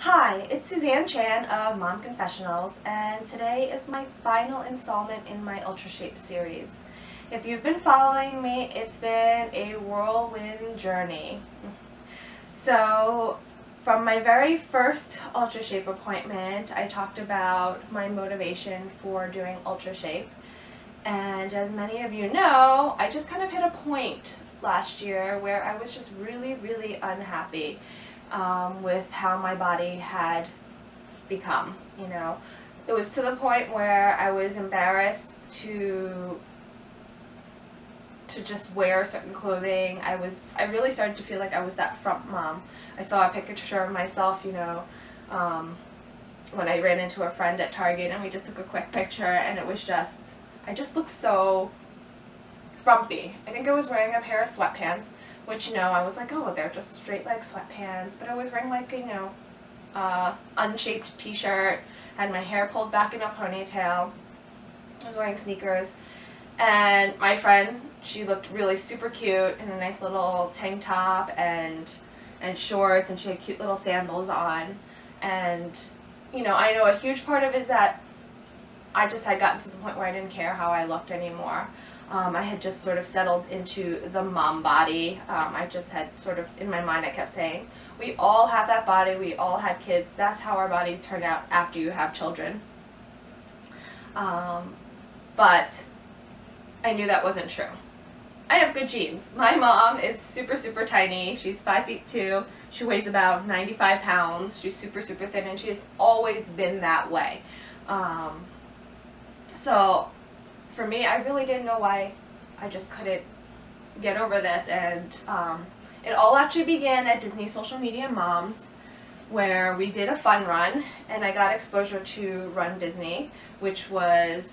Hi, it's Suzanne Chan of Mom Confessionals, and today is my final installment in my UltraShape series. If you've been following me, it's been a whirlwind journey. So, from my very first UltraShape appointment, I talked about my motivation for doing UltraShape. And as many of you know, I just kind of hit a point last year where I was just really unhappy with how my body had become. It was to the point where I was embarrassed to just wear certain clothing. I really started to feel like I was that front mom. I saw a picture of myself, when I ran into a friend at Target, and we just took a quick picture, and it was just, I just looked so frumpy. I think I was wearing a pair of sweatpants, which, I was like, oh, they're just straight leg sweatpants, but I was wearing like, unshaped t-shirt, had my hair pulled back in a ponytail, I was wearing sneakers, and my friend, she looked really super cute in a nice little tank top and shorts, and she had cute little sandals on, and, I know a huge part of it is that I just had gotten to the point where I didn't care how I looked anymore. I had just sort of settled into the mom body. I just had sort of, in my mind, I kept saying, we all have that body, we all had kids, that's how our bodies turn out after you have children. But I knew that wasn't true. I have good genes. My mom is super tiny. She's 5'2". She weighs about 95 pounds. She's super thin, and she has always been that way. So for me, I really didn't know why I just couldn't get over this, and it all actually began at Disney Social Media Moms, where we did a fun run, and I got exposure to Run Disney, which was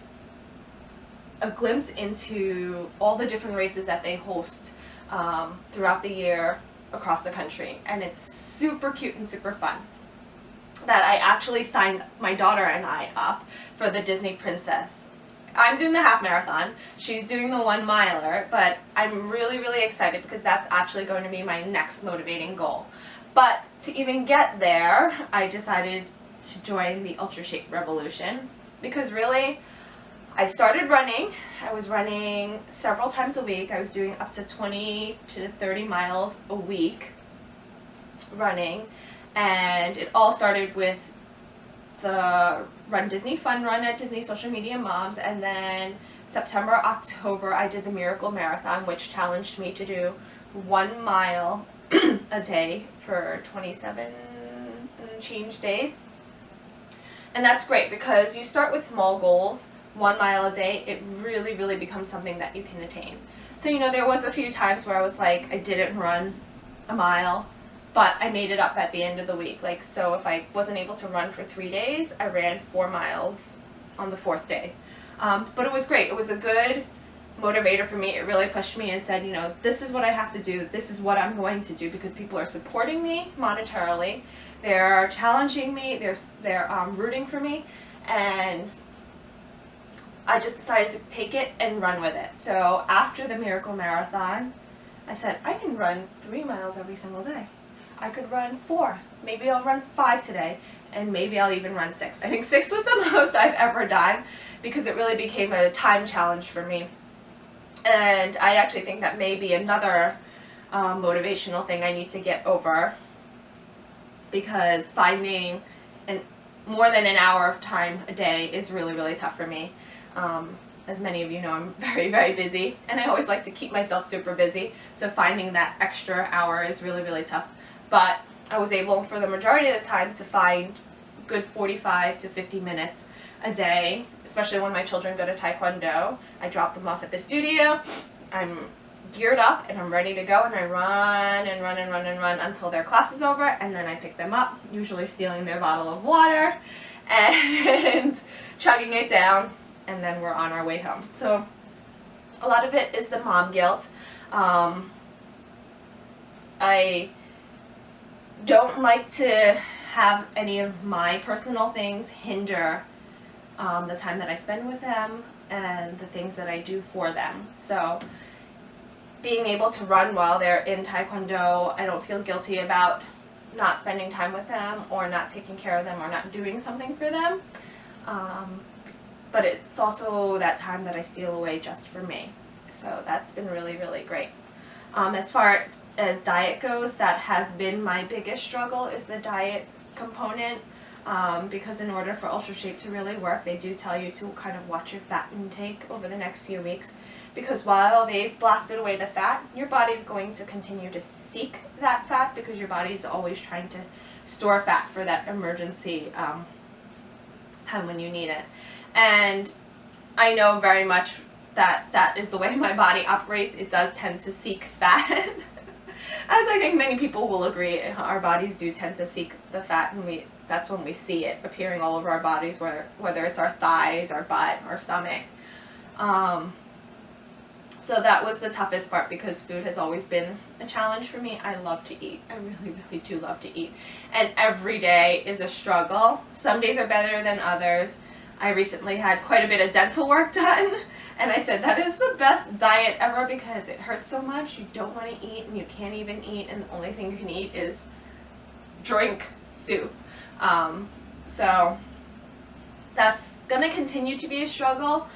a glimpse into all the different races that they host throughout the year across the country, and it's super cute and super fun. That I actually signed my daughter and I up for the Disney Princess. I'm doing the half marathon, she's doing the 1 miler, but I'm really excited because that's actually going to be my next motivating goal. But to even get there, I decided to join the UltraShape revolution, because really, I started running. I was running several times a week. I was doing up to 20 to 30 miles a week running, and it all started with the Run Disney Fun Run at Disney Social Media Moms, and then September, October, I did the Miracle Marathon, which challenged me to do 1 mile a day for 27 and change days. And that's great because you start with small goals. 1 mile a day, it really becomes something that you can attain. So, there was a few times where I was like, I didn't run a mile, but I made it up at the end of the week. Like, so if I wasn't able to run for 3 days, I ran 4 miles on the 4th day. But it was great. It was a good motivator for me. It really pushed me and said, this is what I have to do. This is what I'm going to do, because people are supporting me monetarily. They're challenging me. They're rooting for me. And I just decided to take it and run with it. So after the Miracle Marathon, I said, I can run 3 miles every single day. I could run 4. Maybe I'll run 5 today, and maybe I'll even run 6. I think 6 was the most I've ever done, because it really became a time challenge for me. And I actually think that may be another motivational thing I need to get over, because finding more than an hour of time a day is really tough for me. As many of you know, I'm very busy, and I always like to keep myself super busy, so finding that extra hour is really tough. But I was able, for the majority of the time, to find good 45 to 50 minutes a day, especially when my children go to Taekwondo. I drop them off at the studio, I'm geared up, and I'm ready to go, and I run until their class is over, and then I pick them up, usually stealing their bottle of water, and chugging it down, and then we're on our way home. So a lot of it is the mom guilt. I don't like to have any of my personal things hinder the time that I spend with them and the things that I do for them. So being able to run while they're in Taekwondo, I don't feel guilty about not spending time with them or not taking care of them or not doing something for them. But it's also that time that I steal away just for me. So that's been really, really great. As far as diet goes, that has been my biggest struggle, is the diet component. Because in order for UltraShape to really work, they do tell you to kind of watch your fat intake over the next few weeks. Because while they've blasted away the fat, your body's going to continue to seek that fat, because your body's always trying to store fat for that emergency time when you need it. And I know very much that that is the way my body operates. It does tend to seek fat. As I think many people will agree, our bodies do tend to seek the fat, and that's when we see it appearing all over our bodies, whether it's our thighs, our butt, our stomach. So that was the toughest part, because food has always been a challenge for me. I love to eat. I really, really do love to eat. And every day is a struggle. Some days are better than others. I recently had quite a bit of dental work done, and I said that is the best diet ever, because it hurts so much. You don't want to eat, and you can't even eat, and the only thing you can eat is drink soup. So that's going to continue to be a struggle,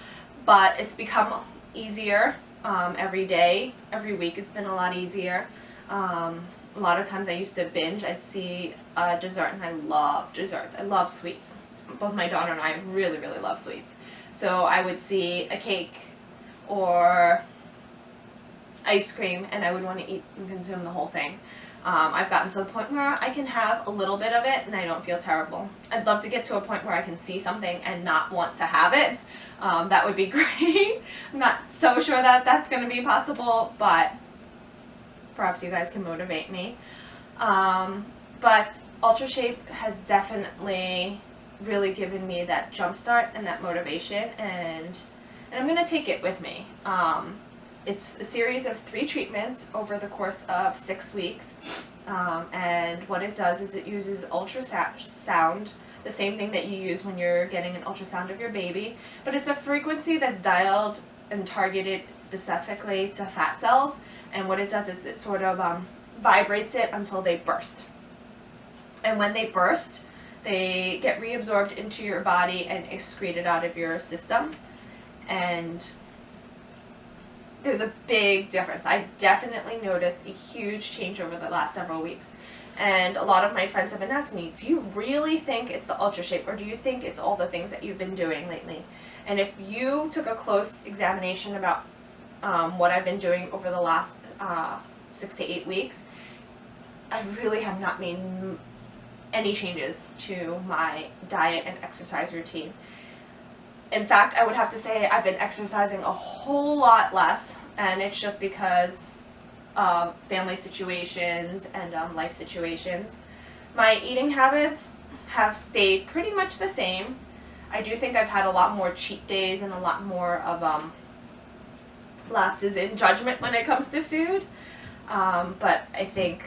but it's become easier every day. Every week it's been a lot easier. A lot of times I used to binge. I'd see a dessert, and I love desserts. I love sweets. Both my daughter and I really, really love sweets. So I would see a cake or ice cream, and I would want to eat and consume the whole thing. I've gotten to the point where I can have a little bit of it and I don't feel terrible. I'd love to get to a point where I can see something and not want to have it. That would be great. I'm not so sure that that's going to be possible, but perhaps you guys can motivate me. But UltraShape has definitely really given me that jump start and that motivation, and I'm going to take it with me. It's a series of 3 treatments over the course of 6 weeks, and what it does is it uses ultrasound, the same thing that you use when you're getting an ultrasound of your baby, but it's a frequency that's dialed and targeted specifically to fat cells, and what it does is it sort of vibrates it until they burst. And when they burst, they get reabsorbed into your body and excreted out of your system, and there's a big difference. I definitely noticed a huge change over the last several weeks. And a lot of my friends have been asking me, do you really think it's the UltraShape, or do you think it's all the things that you've been doing lately? And if you took a close examination about what I've been doing over the last 6 to 8 weeks, I really have not made any changes to my diet and exercise routine. In fact, I would have to say I've been exercising a whole lot less, and it's just because of family situations and life situations. My eating habits have stayed pretty much the same. I do think I've had a lot more cheat days and a lot more of lapses in judgment when it comes to food, but I think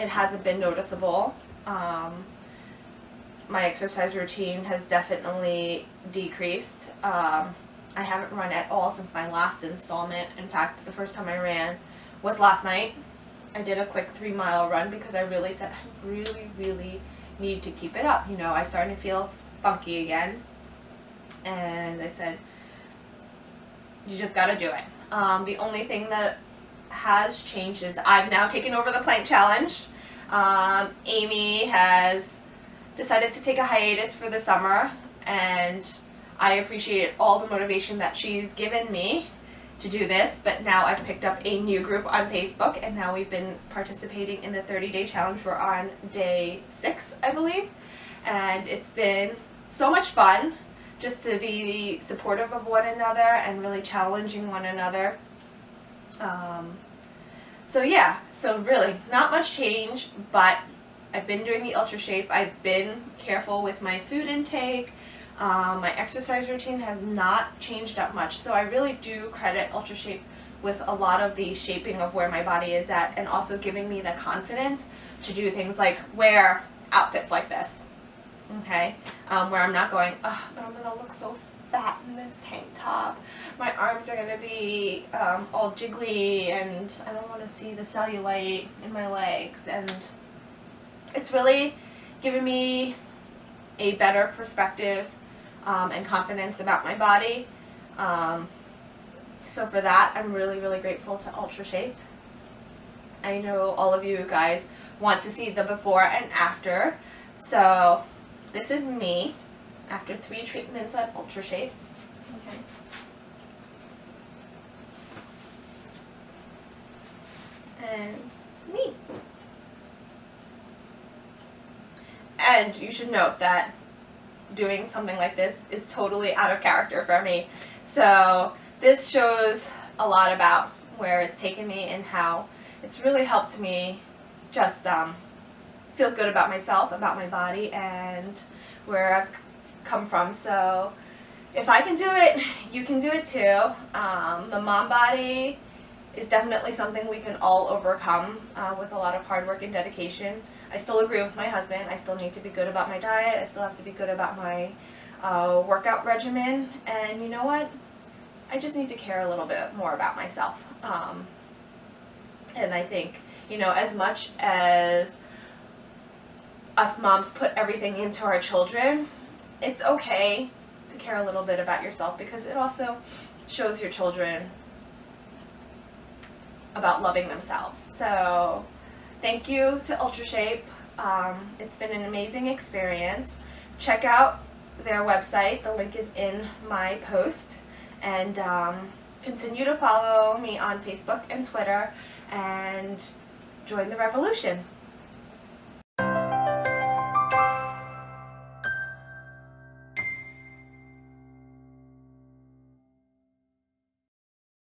it hasn't been noticeable. My exercise routine has definitely decreased. I haven't run at all since my last installment. In fact, the first time I ran was last night. I did a quick 3-mile run because I really said I really need to keep it up. You know, I started to feel funky again, and I said, you just got to do it. The only thing that has changed is I've now taken over the plank challenge. Amy has decided to take a hiatus for the summer, and I appreciate all the motivation that she's given me to do this, but now I've picked up a new group on Facebook, and now we've been participating in the 30-day challenge. We're on day 6, I believe, and it's been so much fun just to be supportive of one another and really challenging one another. So yeah, so really not much change, but I've been doing the UltraShape. I've been careful with my food intake. My exercise routine has not changed up much, so I really do credit UltraShape with a lot of the shaping of where my body is at, and also giving me the confidence to do things like wear outfits like this, okay? Where I'm not going, ugh, but I'm gonna look so fat in this tank top. My arms are gonna be all jiggly, and I don't want to see the cellulite in my legs, and it's really given me a better perspective and confidence about my body. So for that, I'm really, really grateful to UltraShape. I know all of you guys want to see the before and after. So this is me after 3 treatments on UltraShape. Okay. And it's me. And you should note that doing something like this is totally out of character for me. So this shows a lot about where it's taken me and how it's really helped me just feel good about myself, about my body, and where I've come from. So if I can do it, you can do it too. The mom body is definitely something we can all overcome with a lot of hard work and dedication. I still agree with my husband. I still need to be good about my diet. I still have to be good about my workout regimen. And you know what? I just need to care a little bit more about myself. And I think, you know, as much as us moms put everything into our children, it's okay to care a little bit about yourself, because it also shows your children about loving themselves. So thank you to UltraShape. It's been an amazing experience. Check out their website. The link is in my post. And continue to follow me on Facebook and Twitter and join the revolution.